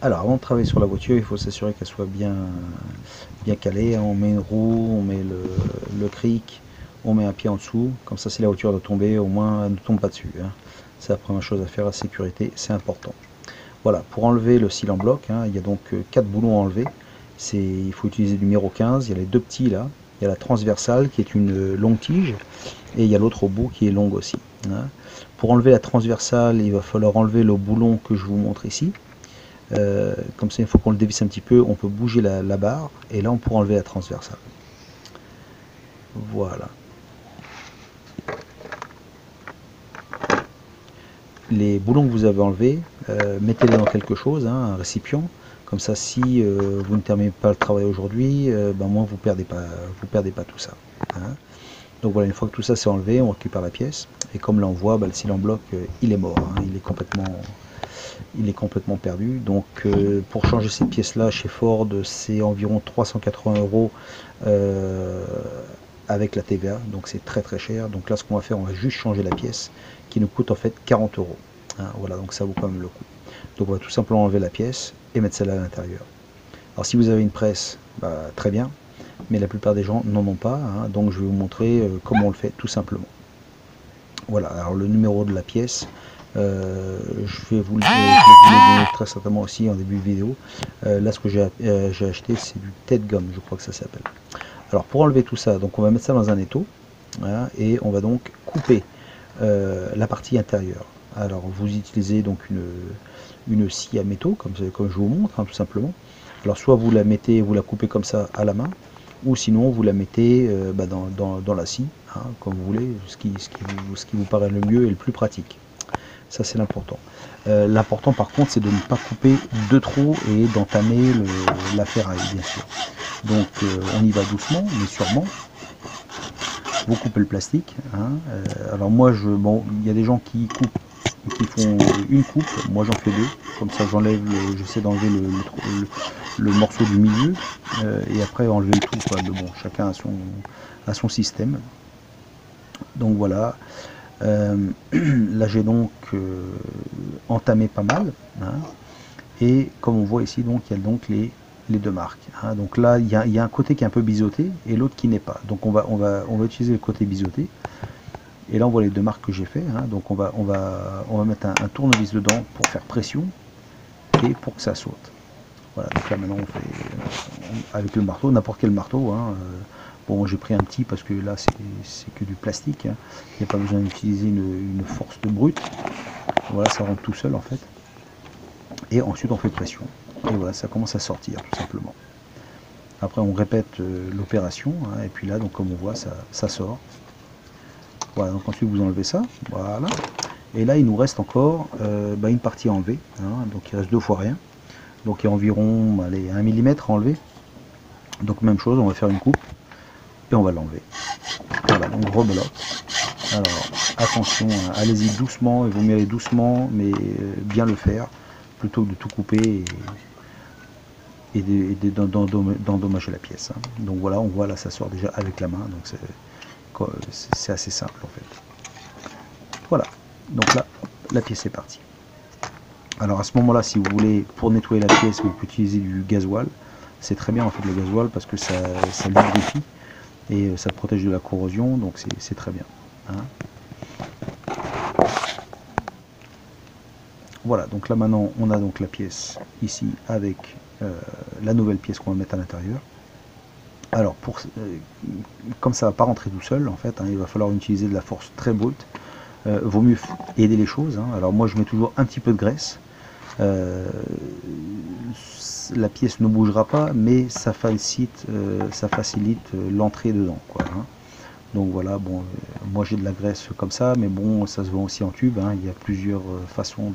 Alors avant de travailler sur la voiture, il faut s'assurer qu'elle soit bien calée. On met une roue, on met le cric, on met un pied en dessous. Comme ça, si la voiture doit tomber, au moins elle ne tombe pas dessus. C'est la première chose à faire, la sécurité, c'est important. Voilà, pour enlever le cil en bloc, il y a donc 4 boulons à enlever. Il faut utiliser du numéro 15, il y a les deux petits là. Il y a la transversale qui est une longue tige et il y a l'autre au bout qui est longue aussi. Pour enlever la transversale, il va falloir enlever le boulon que je vous montre ici. Comme ça, il faut qu'on le dévisse un petit peu, on peut bouger la barre et là on pourra enlever la transversale. Voilà. Les boulons que vous avez enlevés, mettez-les dans quelque chose, un récipient. Comme ça, si vous ne terminez pas le travail aujourd'hui, moins vous perdez pas tout ça. Donc voilà, une fois que tout ça c'est enlevé, on récupère la pièce. Et comme là on voit, le cil en bloc, il est mort, il est complètement perdu. Donc pour changer cette pièce là chez Ford, c'est environ 380 € avec la TVA, donc c'est très très cher. Donc là ce qu'on va faire, on va juste changer la pièce qui nous coûte en fait 40 €. Voilà, donc ça vaut quand même le coup. Donc on va tout simplement enlever la pièce et mettre celle-là à l'intérieur. Alors si vous avez une presse, très bien, mais la plupart des gens n'en ont pas, donc je vais vous montrer comment on le fait tout simplement. Voilà, alors le numéro de la pièce, je vais vous le donner très certainement aussi en début de vidéo. Là ce que j'ai acheté, c'est du Ted Gum, je crois que ça s'appelle. Alors pour enlever tout ça, donc on va mettre ça dans un étau, et on va donc couper la partie intérieure. Alors vous utilisez donc une scie à métaux, comme je vous montre, tout simplement. Alors soit vous la mettez, vous la coupez comme ça à la main, ou sinon vous la mettez dans la scie, comme vous voulez, ce qui vous paraît le mieux et le plus pratique. Ça c'est l'important. L'important par contre c'est de ne pas couper de trop et d'entamer la ferraille bien sûr. Donc on y va doucement mais sûrement. Vous coupez le plastique. Alors moi il y a des gens qui font une coupe, moi j'en fais deux, comme ça j'essaie d'enlever le morceau du milieu et après enlever le tout, quoi. Mais bon, chacun a son système. Donc voilà. Là j'ai donc entamé pas mal, et comme on voit ici, donc il y a donc les deux marques. Donc là il y a un côté qui est un peu biseauté et l'autre qui n'est pas. Donc on va utiliser le côté biseauté. Et là on voit les deux marques que j'ai fait. Donc on va mettre un tournevis dedans pour faire pression et pour que ça saute. Voilà, donc là maintenant on fait avec le marteau, n'importe quel marteau. Bon, j'ai pris un petit parce que là c'est que du plastique. Il n'y a pas besoin d'utiliser une force de brute. Voilà, ça rentre tout seul en fait. Et ensuite on fait pression. Et voilà, ça commence à sortir tout simplement. Après on répète l'opération. Et puis là, donc comme on voit, ça sort. Voilà, donc ensuite vous enlevez ça. Voilà. Et là il nous reste encore une partie à enlever. Donc il reste 2 fois rien. Donc il y a environ 1 mm à enlever. Donc même chose, on va faire une coupe. Et on va l'enlever. Voilà, donc rebelote. Alors attention, allez-y doucement, il vaut mieux aller doucement, mais bien le faire, plutôt que de tout couper et d'endommager la pièce. Donc voilà, on voit là, ça sort déjà avec la main, donc c'est assez simple en fait. Voilà, donc là, la pièce est partie. Alors à ce moment-là, si vous voulez, pour nettoyer la pièce, vous pouvez utiliser du gasoil. C'est très bien en fait le gasoil parce que ça lubrifie et ça protège de la corrosion, donc c'est très bien. Voilà, donc là maintenant on a donc la pièce ici avec la nouvelle pièce qu'on va mettre à l'intérieur. Alors comme ça va pas rentrer tout seul en fait, il va falloir utiliser de la force très brute. Vaut mieux aider les choses. Alors moi je mets toujours un petit peu de graisse. La pièce ne bougera pas, mais ça facilite l'entrée dedans, quoi. Donc voilà, bon, moi j'ai de la graisse comme ça, mais bon, ça se vend aussi en tube. Il y a plusieurs façons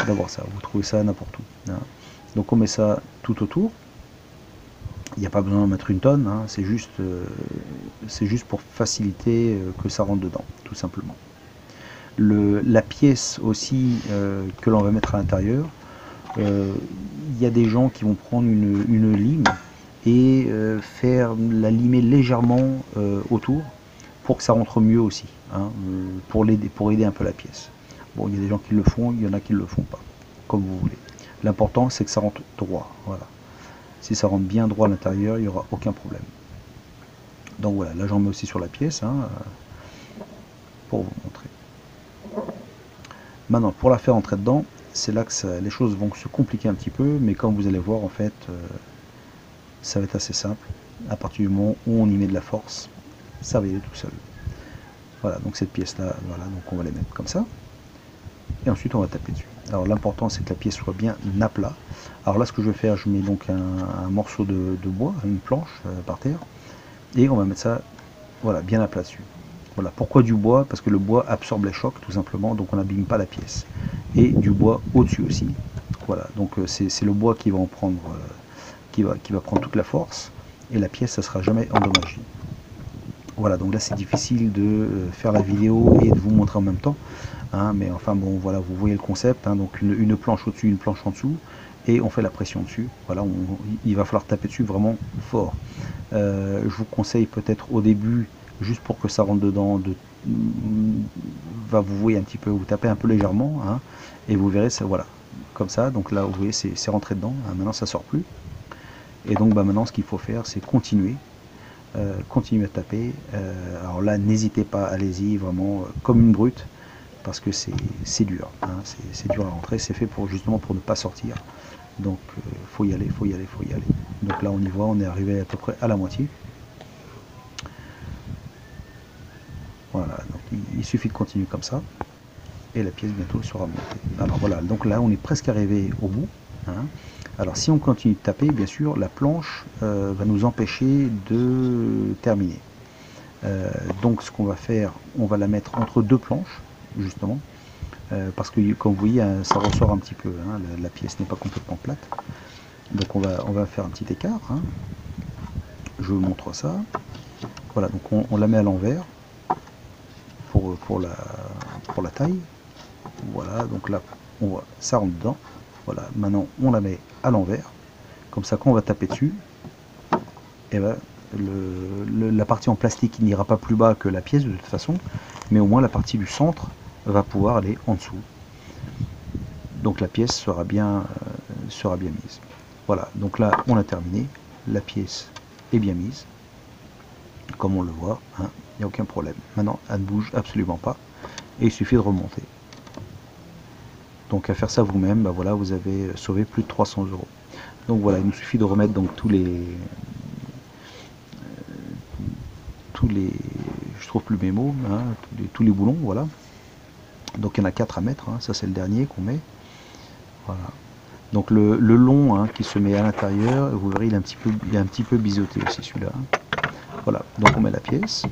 d'avoir ça. Vous trouvez ça n'importe où. Donc on met ça tout autour. Il n'y a pas besoin d'en mettre une tonne. C'est juste pour faciliter que ça rentre dedans, tout simplement. La pièce aussi que l'on va mettre à l'intérieur, il y a des gens qui vont prendre une lime et la limer légèrement autour pour que ça rentre mieux aussi, pour aider un peu la pièce. Bon, il y a des gens qui le font, il y en a qui ne le font pas, comme vous voulez. L'important c'est que ça rentre droit. Voilà. Si ça rentre bien droit à l'intérieur, il n'y aura aucun problème. Donc voilà, là j'en mets aussi sur la pièce pour vous montrer. Maintenant, pour la faire entrer dedans, c'est là que les choses vont se compliquer un petit peu, mais comme vous allez voir, en fait, ça va être assez simple. À partir du moment où on y met de la force, ça va y aller tout seul. Voilà, donc cette pièce-là, voilà, donc on va les mettre comme ça. Et ensuite, on va taper dessus. Alors l'important, c'est que la pièce soit bien à plat. Alors là, ce que je vais faire, je mets donc un morceau de bois, une planche par terre, et on va mettre ça, voilà, bien à plat dessus. Voilà, pourquoi du bois? Parce que le bois absorbe les chocs tout simplement, donc on n'abîme pas la pièce. Et du bois au-dessus aussi. Voilà, donc c'est le bois qui va en prendre, qui va prendre toute la force, et la pièce, ça ne sera jamais endommagée. Voilà, donc là c'est difficile de faire la vidéo et de vous montrer en même temps, mais enfin bon, voilà, vous voyez le concept, donc une planche au-dessus, une planche en dessous, et on fait la pression dessus. Voilà, il va falloir taper dessus vraiment fort. Je vous conseille peut-être au début, juste pour que ça rentre dedans, vous voyez un petit peu, vous tapez un peu légèrement, et vous verrez, ça, voilà, comme ça. Donc là, vous voyez, c'est rentré dedans. Maintenant, ça sort plus. Et donc, maintenant, ce qu'il faut faire, c'est continuer à taper. Alors là, n'hésitez pas, allez-y, vraiment comme une brute, parce que c'est dur. C'est dur à rentrer. C'est fait justement pour ne pas sortir. Donc, faut y aller, faut y aller, faut y aller. Donc là, on y voit, on est arrivé à peu près à la moitié. Voilà, donc il suffit de continuer comme ça, et la pièce bientôt sera montée. Alors voilà, donc là, on est presque arrivé au bout. Alors si on continue de taper, bien sûr, la planche va nous empêcher de terminer. Donc ce qu'on va faire, on va la mettre entre deux planches, justement, parce que comme vous voyez, ça ressort un petit peu, la pièce n'est pas complètement plate. Donc on va faire un petit écart. Je vous montre ça. Voilà, donc on la met à l'envers pour la taille. Voilà, donc là, on voit, ça rentre dedans. Voilà, maintenant on la met à l'envers. Comme ça, quand on va taper dessus, et ben, la partie en plastique il n'ira pas plus bas que la pièce de toute façon, mais au moins la partie du centre va pouvoir aller en dessous. Donc la pièce sera bien mise. Voilà, donc là on a terminé, la pièce est bien mise, comme on le voit, il n'y a aucun problème. Maintenant elle ne bouge absolument pas, et il suffit de remonter. Donc à faire ça vous-même, voilà, vous avez sauvé plus de 300 €. Donc voilà, il nous suffit de remettre donc tous les je trouve plus mes mots, tous les boulons, voilà. Donc il y en a 4 à mettre, ça c'est le dernier qu'on met. Voilà. Donc le long qui se met à l'intérieur, vous verrez, il est un petit peu biseauté aussi celui-là. Voilà, donc on met la pièce,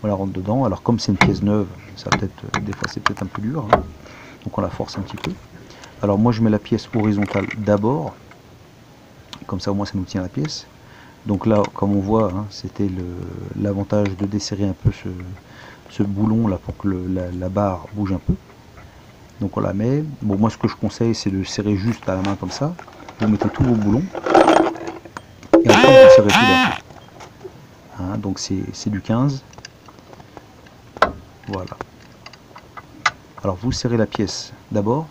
on la rentre dedans. Alors comme c'est une pièce neuve, ça peut-être des fois c'est peut-être un peu dur, donc on la force un petit peu. Alors moi je mets la pièce horizontale d'abord, comme ça au moins ça nous tient la pièce. Donc là, comme on voit, c'était l'avantage de desserrer un peu ce boulon là pour que la barre bouge un peu. Donc on la met. Bon, moi ce que je conseille, c'est de serrer juste à la main comme ça. Vous mettez tous vos boulons et après vous serrez tout d'un coup. Donc c'est du 15. Voilà. Alors vous serrez la pièce d'abord.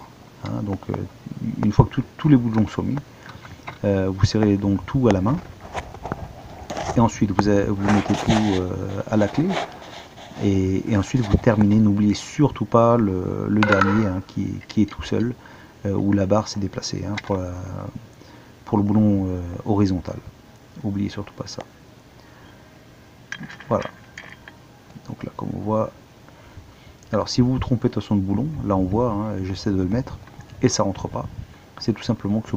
Donc une fois que tous les boulons sont mis, vous serrez donc tout à la main. Et ensuite vous mettez tout à la clé, et ensuite vous terminez. N'oubliez surtout pas le dernier qui est tout seul, où la barre s'est déplacée pour le boulon horizontal. N'oubliez surtout pas ça. Voilà. Donc là, comme on voit, alors si vous vous trompez de son boulon, là on voit, j'essaie de le mettre et ça rentre pas. C'est tout simplement que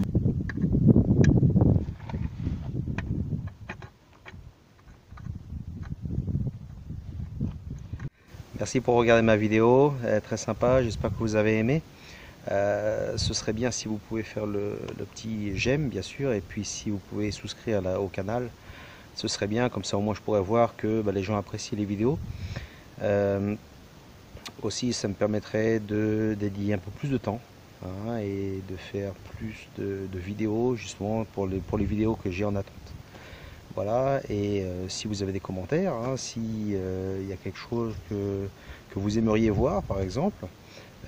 Merci pour regarder ma vidéo, elle est très sympa, j'espère que vous avez aimé. Ce serait bien si vous pouvez faire le petit j'aime, bien sûr, et puis si vous pouvez souscrire au canal, ce serait bien, comme ça au moins je pourrais voir que les gens apprécient les vidéos. Aussi ça me permettrait de dédier un peu plus de temps et de faire plus de vidéos, justement pour les vidéos que j'ai en attente. Voilà, et si vous avez des commentaires, si y a quelque chose que vous aimeriez voir par exemple,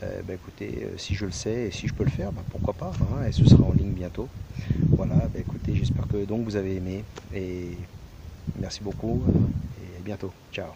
Bah, écoutez, si je le sais et si je peux le faire, bah, pourquoi pas, hein, et ce sera en ligne bientôt. Voilà, bah, écoutez, j'espère que donc vous avez aimé et merci beaucoup et à bientôt. Ciao.